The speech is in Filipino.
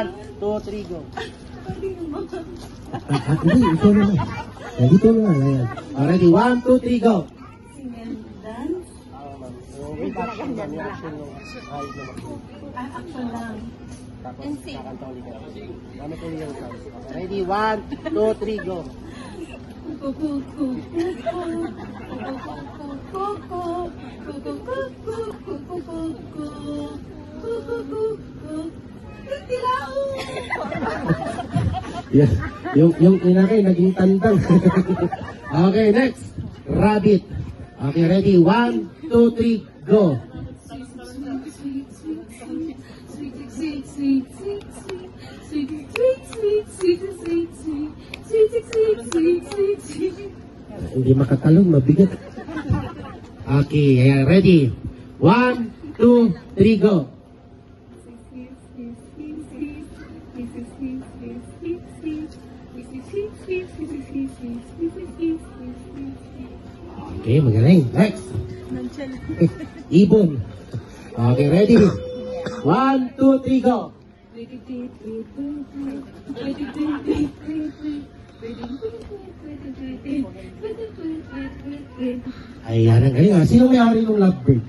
1, 2, 3, go. Hindi, ikaw naman. Dito naman, ayan. Ready, 1, 2, 3, go. Single dance. With action lang, yung action yung ayos na mag-go. Action lang. Tapos, And sing. kakanta ulit ka. Gamit ulit yung sounds. Ready, 1, 2, 3, go. Yes, yung inakay, naging tandang. Okay, next. Rabbit. Okay, ready, 1, 2, 3, go. Hindi makatalong, mabigat. Okay, ayan, ready. 1, 2, 3, go. Okay, magaling. Next. Ibon. Okay, ready. 1, 2, 3, go. Ayan, ang galing. Sino may-ari ng lovebird?